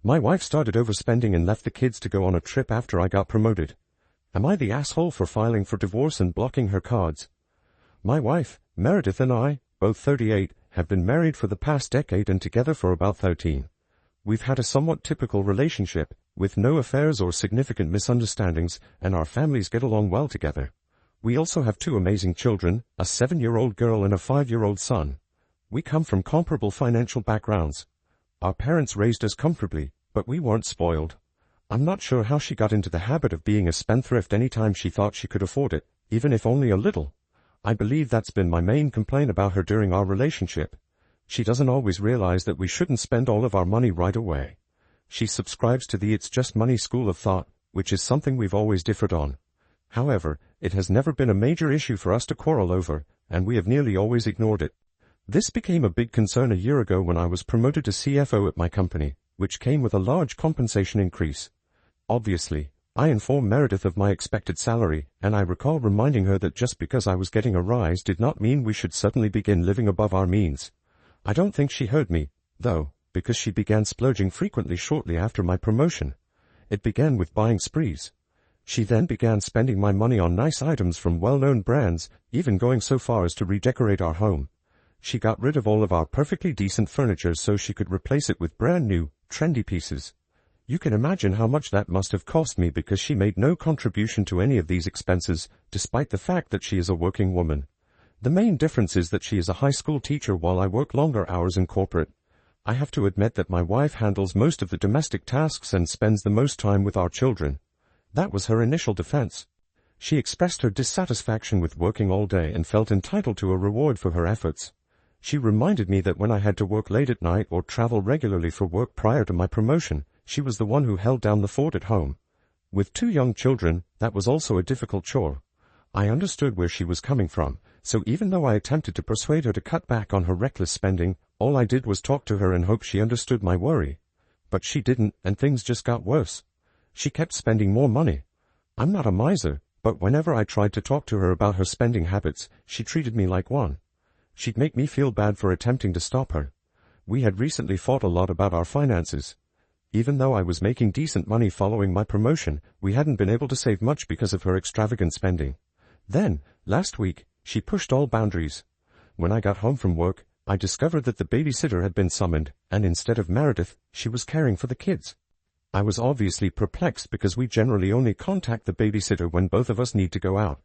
My wife started overspending and left the kids to go on a trip after I got promoted. Am I the asshole for filing for divorce and blocking her cards? My wife, Meredith, and I, both 38, have been married for the past decade and together for about 13. We've had a somewhat typical relationship, with no affairs or significant misunderstandings, and our families get along well together. We also have 2 amazing children, a 7-year-old girl and a 5-year-old son. We come from comparable financial backgrounds. Our parents raised us comfortably, but we weren't spoiled. I'm not sure how she got into the habit of being a spendthrift anytime she thought she could afford it, even if only a little. I believe that's been my main complaint about her during our relationship. She doesn't always realize that we shouldn't spend all of our money right away. She subscribes to the "it's just money" school of thought, which is something we've always differed on. However, it has never been a major issue for us to quarrel over, and we have nearly always ignored it. This became a big concern a year ago when I was promoted to CFO at my company, which came with a large compensation increase. Obviously, I informed Meredith of my expected salary, and I recall reminding her that just because I was getting a rise did not mean we should suddenly begin living above our means. I don't think she heard me, though, because she began splurging frequently shortly after my promotion. It began with buying sprees. She then began spending my money on nice items from well-known brands, even going so far as to redecorate our home. She got rid of all of our perfectly decent furniture so she could replace it with brand new, trendy pieces. You can imagine how much that must have cost me because she made no contribution to any of these expenses, despite the fact that she is a working woman. The main difference is that she is a high school teacher while I work longer hours in corporate. I have to admit that my wife handles most of the domestic tasks and spends the most time with our children. That was her initial defense. She expressed her dissatisfaction with working all day and felt entitled to a reward for her efforts. She reminded me that when I had to work late at night or travel regularly for work prior to my promotion, she was the one who held down the fort at home. With 2 young children, that was also a difficult chore. I understood where she was coming from, so even though I attempted to persuade her to cut back on her reckless spending, all I did was talk to her and hope she understood my worry. But she didn't, and things just got worse. She kept spending more money. I'm not a miser, but whenever I tried to talk to her about her spending habits, she treated me like one. She'd make me feel bad for attempting to stop her. We had recently fought a lot about our finances. Even though I was making decent money following my promotion, we hadn't been able to save much because of her extravagant spending. Then, last week, she pushed all boundaries. When I got home from work, I discovered that the babysitter had been summoned, and instead of Meredith, she was caring for the kids. I was obviously perplexed because we generally only contact the babysitter when both of us need to go out.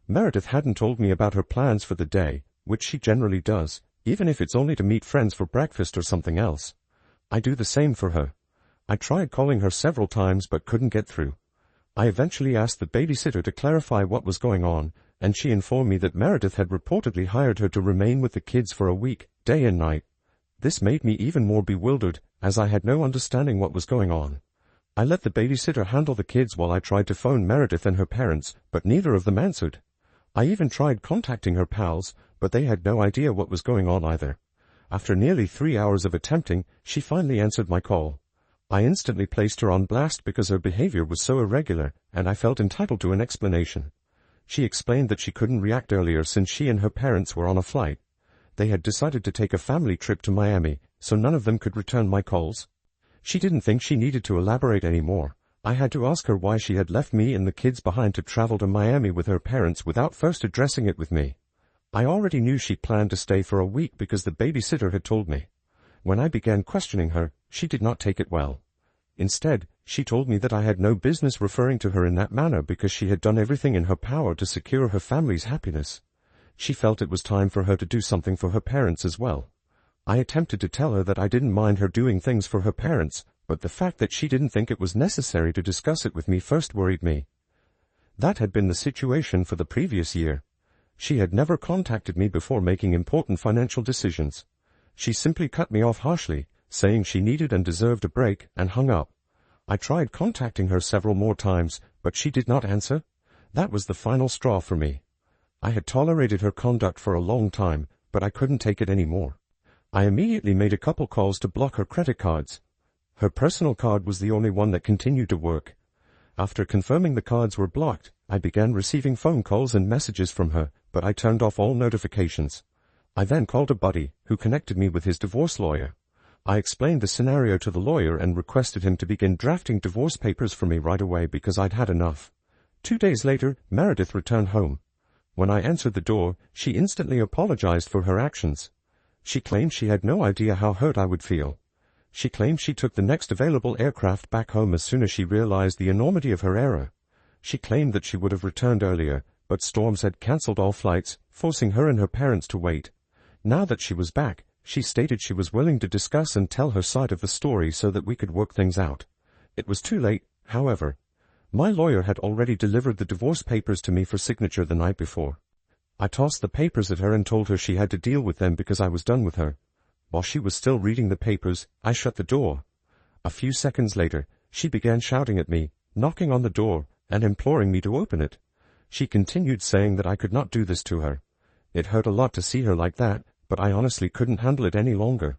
Meredith hadn't told me about her plans for the day, which she generally does, even if it's only to meet friends for breakfast or something else. I do the same for her. I tried calling her several times but couldn't get through. I eventually asked the babysitter to clarify what was going on, and she informed me that Meredith had reportedly hired her to remain with the kids for a week, day and night. This made me even more bewildered, as I had no understanding what was going on. I let the babysitter handle the kids while I tried to phone Meredith and her parents, but neither of them answered. I even tried contacting her pals, but they had no idea what was going on either. After nearly 3 hours of attempting, she finally answered my call. I instantly placed her on blast because her behavior was so irregular, and I felt entitled to an explanation. She explained that she couldn't react earlier since she and her parents were on a flight. They had decided to take a family trip to Miami, so none of them could return my calls. She didn't think she needed to elaborate anymore. I had to ask her why she had left me and the kids behind to travel to Miami with her parents without first addressing it with me. I already knew she planned to stay for a week because the babysitter had told me. When I began questioning her, she did not take it well. Instead, she told me that I had no business referring to her in that manner because she had done everything in her power to secure her family's happiness. She felt it was time for her to do something for her parents as well. I attempted to tell her that I didn't mind her doing things for her parents, but the fact that she didn't think it was necessary to discuss it with me first worried me. That had been the situation for the previous year. She had never contacted me before making important financial decisions. She simply cut me off harshly, saying she needed and deserved a break, and hung up. I tried contacting her several more times, but she did not answer. That was the final straw for me. I had tolerated her conduct for a long time, but I couldn't take it anymore. I immediately made a couple calls to block her credit cards. Her personal card was the only one that continued to work. After confirming the cards were blocked, I began receiving phone calls and messages from her, but I turned off all notifications. I then called a buddy, who connected me with his divorce lawyer. I explained the scenario to the lawyer and requested him to begin drafting divorce papers for me right away because I'd had enough. 2 days later, Meredith returned home. When I answered the door, she instantly apologized for her actions. She claimed she had no idea how hurt I would feel. She claimed she took the next available aircraft back home as soon as she realized the enormity of her error. She claimed that she would have returned earlier, but storms had cancelled all flights, forcing her and her parents to wait. Now that she was back, she stated she was willing to discuss and tell her side of the story so that we could work things out. It was too late, however. My lawyer had already delivered the divorce papers to me for signature the night before. I tossed the papers at her and told her she had to deal with them because I was done with her. While she was still reading the papers, I shut the door. A few seconds later, she began shouting at me, knocking on the door, and imploring me to open it. She continued saying that I could not do this to her. It hurt a lot to see her like that, but I honestly couldn't handle it any longer.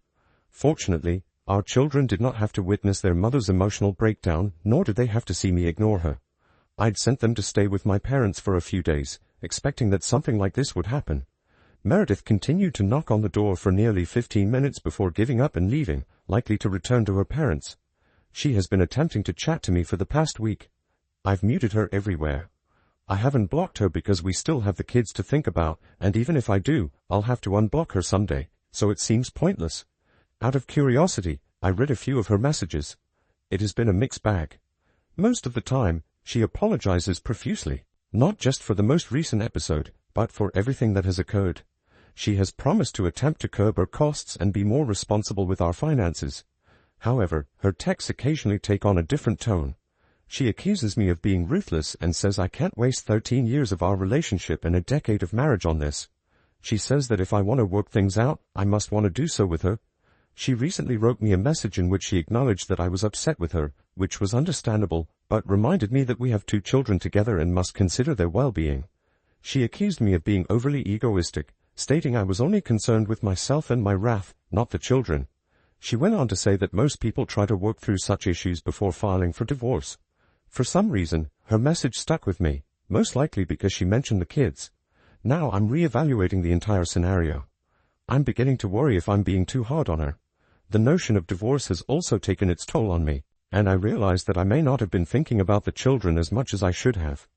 Fortunately, our children did not have to witness their mother's emotional breakdown, nor did they have to see me ignore her. I'd sent them to stay with my parents for a few days, expecting that something like this would happen. Meredith continued to knock on the door for nearly 15 minutes before giving up and leaving, likely to return to her parents. She has been attempting to chat to me for the past week. I've muted her everywhere. I haven't blocked her because we still have the kids to think about, and even if I do, I'll have to unblock her someday, so it seems pointless. Out of curiosity, I read a few of her messages. It has been a mixed bag. Most of the time, she apologizes profusely, not just for the most recent episode, but for everything that has occurred. She has promised to attempt to curb her costs and be more responsible with our finances. However, her texts occasionally take on a different tone. She accuses me of being ruthless and says I can't waste 13 years of our relationship and a decade of marriage on this. She says that if I want to work things out, I must want to do so with her. She recently wrote me a message in which she acknowledged that I was upset with her, which was understandable, but reminded me that we have 2 children together and must consider their well-being. She accused me of being overly egoistic, stating I was only concerned with myself and my wrath, not the children. She went on to say that most people try to work through such issues before filing for divorce. For some reason, her message stuck with me, most likely because she mentioned the kids. Now I'm re-evaluating the entire scenario. I'm beginning to worry if I'm being too hard on her. The notion of divorce has also taken its toll on me, and I realize that I may not have been thinking about the children as much as I should have.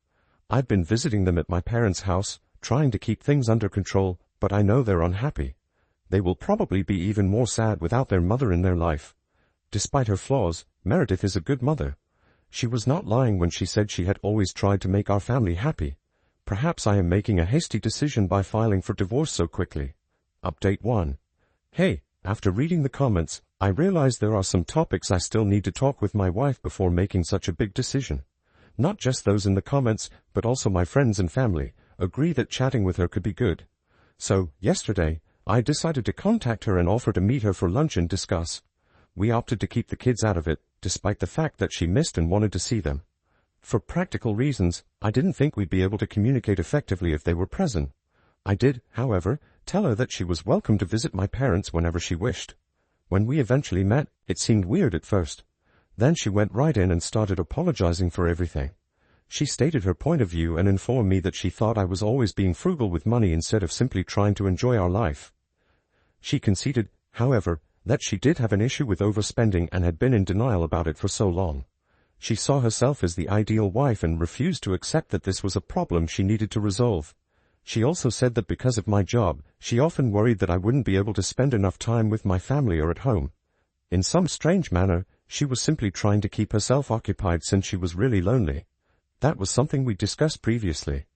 I've been visiting them at my parents' house, trying to keep things under control, but I know they're unhappy. They will probably be even more sad without their mother in their life. Despite her flaws, Meredith is a good mother. She was not lying when she said she had always tried to make our family happy. Perhaps I am making a hasty decision by filing for divorce so quickly. Update 1. Hey, after reading the comments, I realize there are some topics I still need to talk with my wife before making such a big decision. Not just those in the comments, but also my friends and family agree that chatting with her could be good. So, yesterday, I decided to contact her and offer to meet her for lunch and discuss. We opted to keep the kids out of it, despite the fact that she missed and wanted to see them. For practical reasons, I didn't think we'd be able to communicate effectively if they were present. I did, however, tell her that she was welcome to visit my parents whenever she wished. When we eventually met, it seemed weird at first. Then she went right in and started apologizing for everything. She stated her point of view and informed me that she thought I was always being frugal with money instead of simply trying to enjoy our life. She conceded, however, that she did have an issue with overspending and had been in denial about it for so long. She saw herself as the ideal wife and refused to accept that this was a problem she needed to resolve. She also said that because of my job, she often worried that I wouldn't be able to spend enough time with my family or at home. In some strange manner, she was simply trying to keep herself occupied since she was really lonely. That was something we discussed previously.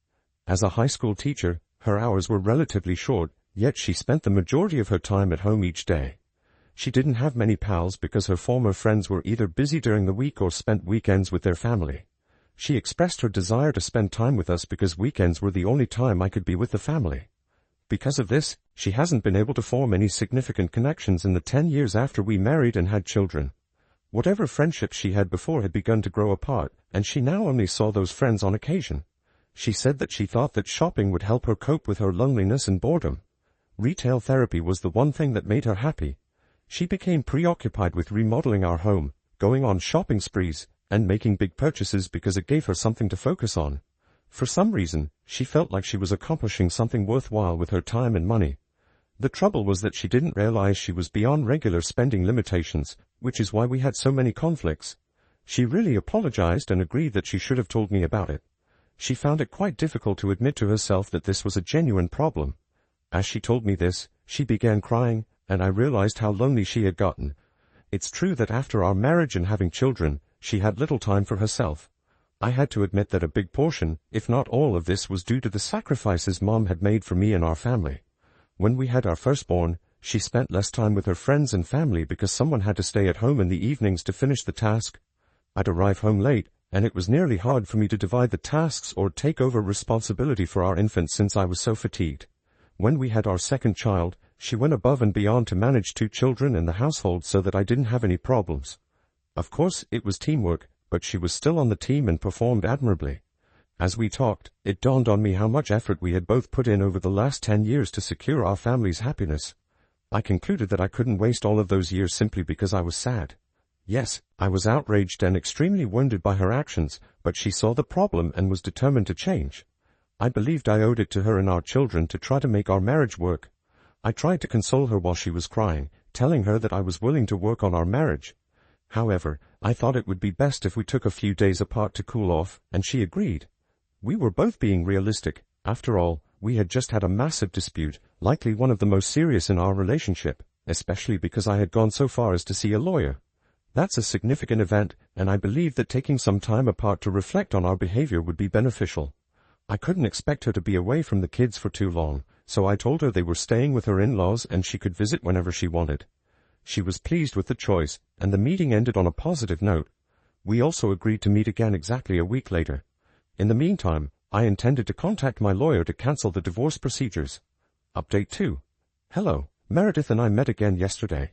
As a high school teacher, her hours were relatively short, yet she spent the majority of her time at home each day. She didn't have many pals because her former friends were either busy during the week or spent weekends with their family. She expressed her desire to spend time with us because weekends were the only time I could be with the family. Because of this, she hasn't been able to form any significant connections in the 10 years after we married and had children. Whatever friendships she had before had begun to grow apart, and she now only saw those friends on occasion. She said that she thought that shopping would help her cope with her loneliness and boredom. Retail therapy was the one thing that made her happy. She became preoccupied with remodeling our home, going on shopping sprees, and making big purchases because it gave her something to focus on. For some reason, she felt like she was accomplishing something worthwhile with her time and money. The trouble was that she didn't realize she was beyond regular spending limitations, which is why we had so many conflicts. She really apologized and agreed that she should have told me about it. She found it quite difficult to admit to herself that this was a genuine problem. As she told me this, she began crying, and I realized how lonely she had gotten. It's true that after our marriage and having children, she had little time for herself. I had to admit that a big portion, if not all of this, was due to the sacrifices Mom had made for me and our family. When we had our firstborn, she spent less time with her friends and family because someone had to stay at home in the evenings to finish the task. I'd arrive home late, and it was nearly hard for me to divide the tasks or take over responsibility for our infant since I was so fatigued. When we had our second child, she went above and beyond to manage 2 children and the household so that I didn't have any problems. Of course, it was teamwork, but she was still on the team and performed admirably. As we talked, it dawned on me how much effort we had both put in over the last 10 years to secure our family's happiness. I concluded that I couldn't waste all of those years simply because I was sad. Yes, I was outraged and extremely wounded by her actions, but she saw the problem and was determined to change. I believed I owed it to her and our children to try to make our marriage work. I tried to console her while she was crying, telling her that I was willing to work on our marriage. However, I thought it would be best if we took a few days apart to cool off, and she agreed. We were both being realistic. After all, we had just had a massive dispute, likely one of the most serious in our relationship, especially because I had gone so far as to see a lawyer. That's a significant event, and I believed that taking some time apart to reflect on our behavior would be beneficial. I couldn't expect her to be away from the kids for too long, so I told her they were staying with her in-laws and she could visit whenever she wanted. She was pleased with the choice, and the meeting ended on a positive note. We also agreed to meet again exactly a week later. In the meantime, I intended to contact my lawyer to cancel the divorce procedures. Update 2. Hello, Meredith and I met again yesterday.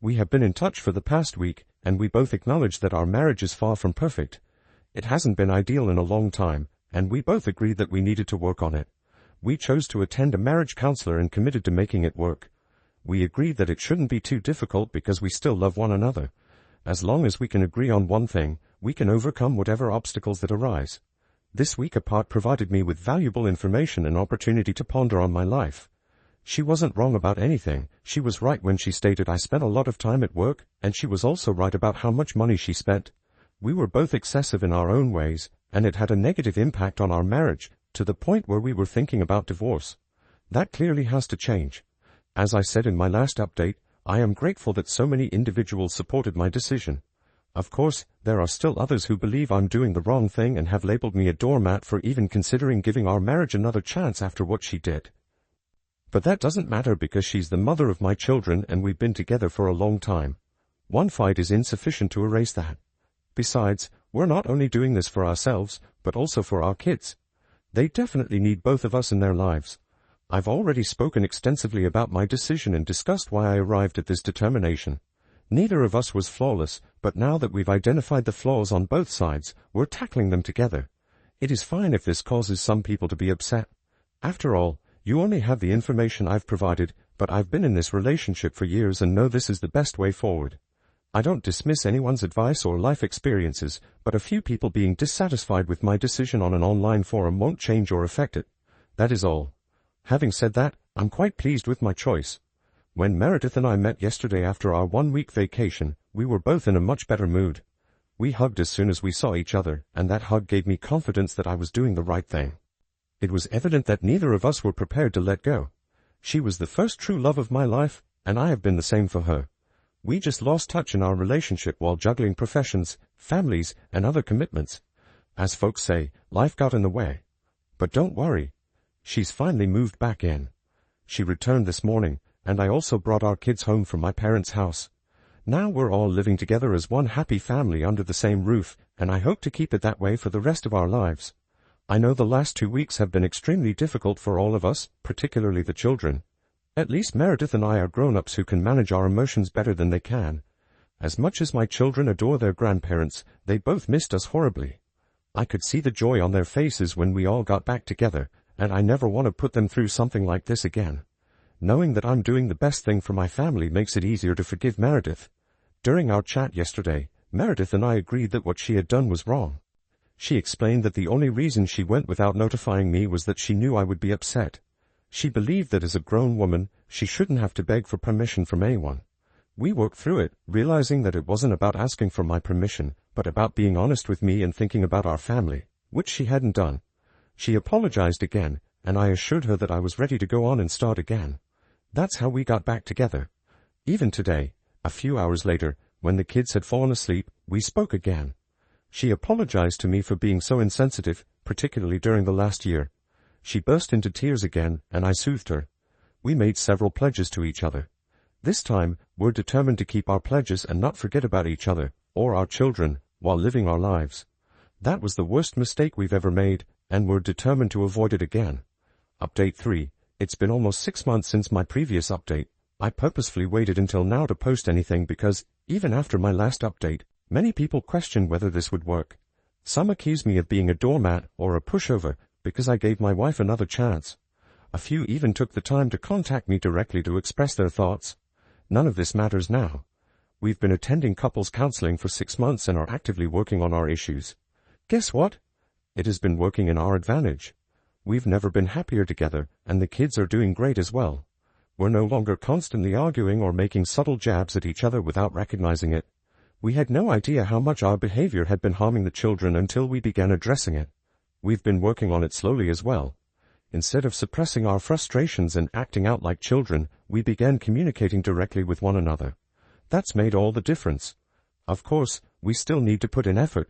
We have been in touch for the past week, and we both acknowledge that our marriage is far from perfect. It hasn't been ideal in a long time, and we both agreed that we needed to work on it. We chose to attend a marriage counselor and committed to making it work. We agreed that it shouldn't be too difficult because we still love one another. As long as we can agree on one thing, we can overcome whatever obstacles that arise. This week apart provided me with valuable information and opportunity to ponder on my life. She wasn't wrong about anything. She was right when she stated I spent a lot of time at work, and she was also right about how much money she spent. We were both excessive in our own ways, and it had a negative impact on our marriage, to the point where we were thinking about divorce. That clearly has to change. As I said in my last update, I am grateful that so many individuals supported my decision. Of course, there are still others who believe I'm doing the wrong thing and have labeled me a doormat for even considering giving our marriage another chance after what she did. But that doesn't matter because she's the mother of my children and we've been together for a long time. One fight is insufficient to erase that. Besides, we're not only doing this for ourselves, but also for our kids. They definitely need both of us in their lives. I've already spoken extensively about my decision and discussed why I arrived at this determination. Neither of us was flawless, but now that we've identified the flaws on both sides, we're tackling them together. It is fine if this causes some people to be upset. After all, you only have the information I've provided, but I've been in this relationship for years and know this is the best way forward. I don't dismiss anyone's advice or life experiences, but a few people being dissatisfied with my decision on an online forum won't change or affect it. That is all. Having said that, I'm quite pleased with my choice. When Meredith and I met yesterday after our 1-week vacation, we were both in a much better mood. We hugged as soon as we saw each other, and that hug gave me confidence that I was doing the right thing. It was evident that neither of us were prepared to let go. She was the first true love of my life, and I have been the same for her. We just lost touch in our relationship while juggling professions, families, and other commitments. As folks say, life got in the way. But don't worry. She's finally moved back in. She returned this morning, and I also brought our kids home from my parents' house. Now we're all living together as one happy family under the same roof, and I hope to keep it that way for the rest of our lives. I know the last 2 weeks have been extremely difficult for all of us, particularly the children. At least Meredith and I are grown-ups who can manage our emotions better than they can. As much as my children adore their grandparents, they both missed us horribly. I could see the joy on their faces when we all got back together, and I never want to put them through something like this again. Knowing that I'm doing the best thing for my family makes it easier to forgive Meredith. During our chat yesterday, Meredith and I agreed that what she had done was wrong. She explained that the only reason she went without notifying me was that she knew I would be upset. She believed that as a grown woman, she shouldn't have to beg for permission from anyone. We worked through it, realizing that it wasn't about asking for my permission, but about being honest with me and thinking about our family, which she hadn't done. She apologized again, and I assured her that I was ready to go on and start again. That's how we got back together. Even today, a few hours later, when the kids had fallen asleep, we spoke again. She apologized to me for being so insensitive, particularly during the last year. She burst into tears again, and I soothed her. We made several pledges to each other. This time, we're determined to keep our pledges and not forget about each other, or our children, while living our lives. That was the worst mistake we've ever made, and we're determined to avoid it again. Update 3. It's been almost 6 months since my previous update. I purposefully waited until now to post anything because, even after my last update, many people questioned whether this would work. Some accused me of being a doormat or a pushover because I gave my wife another chance. A few even took the time to contact me directly to express their thoughts. None of this matters now. We've been attending couples counseling for 6 months and are actively working on our issues. Guess what? It has been working in our advantage. We've never been happier together, and the kids are doing great as well. We're no longer constantly arguing or making subtle jabs at each other without recognizing it. We had no idea how much our behavior had been harming the children until we began addressing it. We've been working on it slowly as well. Instead of suppressing our frustrations and acting out like children, we began communicating directly with one another. That's made all the difference. Of course, we still need to put in effort.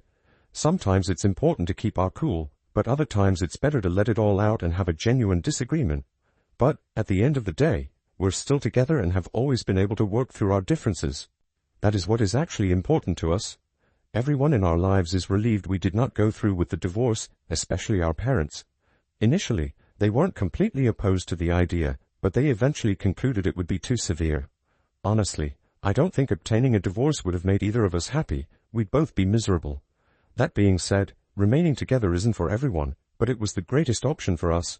Sometimes it's important to keep our cool, but other times it's better to let it all out and have a genuine disagreement. But, at the end of the day, we're still together and have always been able to work through our differences. That is what is actually important to us. Everyone in our lives is relieved we did not go through with the divorce, especially our parents. Initially, they weren't completely opposed to the idea, but they eventually concluded it would be too severe. Honestly, I don't think obtaining a divorce would have made either of us happy. We'd both be miserable. That being said, remaining together isn't for everyone, but it was the greatest option for us.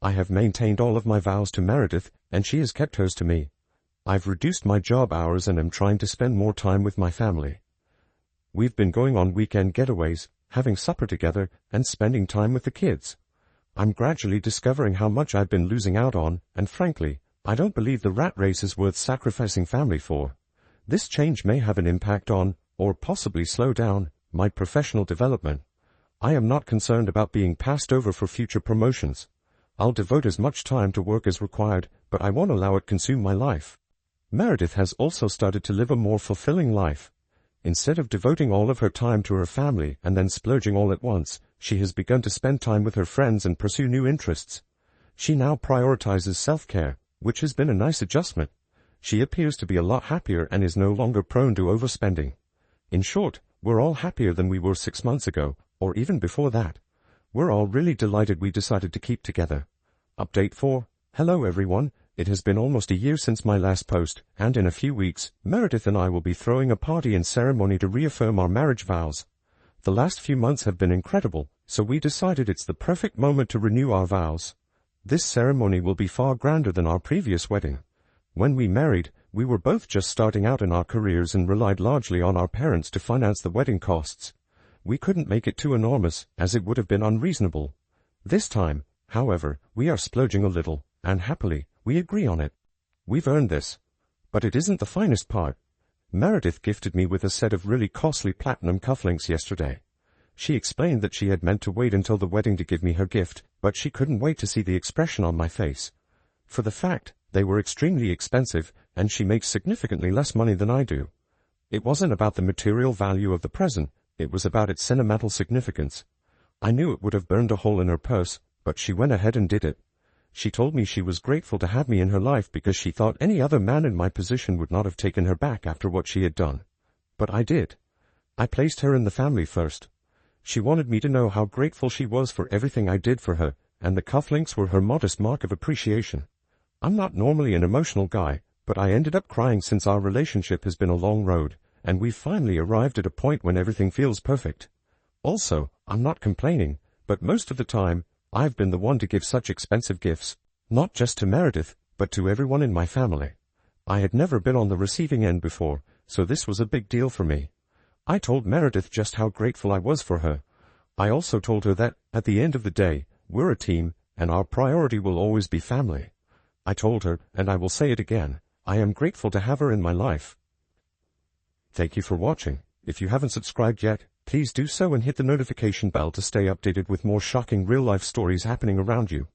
I have maintained all of my vows to Meredith, and she has kept hers to me. I've reduced my job hours and am trying to spend more time with my family. We've been going on weekend getaways, having supper together, and spending time with the kids. I'm gradually discovering how much I've been losing out on, and frankly, I don't believe the rat race is worth sacrificing family for. This change may have an impact on, or possibly slow down, my professional development. I am not concerned about being passed over for future promotions. I'll devote as much time to work as required, but I won't allow it consume my life. Meredith has also started to live a more fulfilling life. Instead of devoting all of her time to her family and then splurging all at once, she has begun to spend time with her friends and pursue new interests. She now prioritizes self-care, which has been a nice adjustment. She appears to be a lot happier and is no longer prone to overspending. In short, we're all happier than we were 6 months ago, or even before that. We're all really delighted we decided to keep together. Update 4. Hello everyone. It has been almost a year since my last post, and in a few weeks, Meredith and I will be throwing a party and ceremony to reaffirm our marriage vows. The last few months have been incredible, so we decided it's the perfect moment to renew our vows. This ceremony will be far grander than our previous wedding. When we married, we were both just starting out in our careers and relied largely on our parents to finance the wedding costs. We couldn't make it too enormous, as it would have been unreasonable. This time, however, we are splurging a little, and happily, we agree on it. We've earned this. But it isn't the finest part. Meredith gifted me with a set of really costly platinum cufflinks yesterday. She explained that she had meant to wait until the wedding to give me her gift, but she couldn't wait to see the expression on my face. For the fact, they were extremely expensive, and she makes significantly less money than I do. It wasn't about the material value of the present, it was about its sentimental significance. I knew it would have burned a hole in her purse, but she went ahead and did it. She told me she was grateful to have me in her life because she thought any other man in my position would not have taken her back after what she had done. But I did. I placed her in the family first. She wanted me to know how grateful she was for everything I did for her, and the cufflinks were her modest mark of appreciation. I'm not normally an emotional guy, but I ended up crying since our relationship has been a long road, and we've finally arrived at a point when everything feels perfect. Also, I'm not complaining, but most of the time, I've been the one to give such expensive gifts, not just to Meredith, but to everyone in my family. I had never been on the receiving end before, so this was a big deal for me. I told Meredith just how grateful I was for her. I also told her that, at the end of the day, we're a team, and our priority will always be family. I told her, and I will say it again, I am grateful to have her in my life. Thank you for watching. If you haven't subscribed yet, please do so and hit the notification bell to stay updated with more shocking real-life stories happening around you.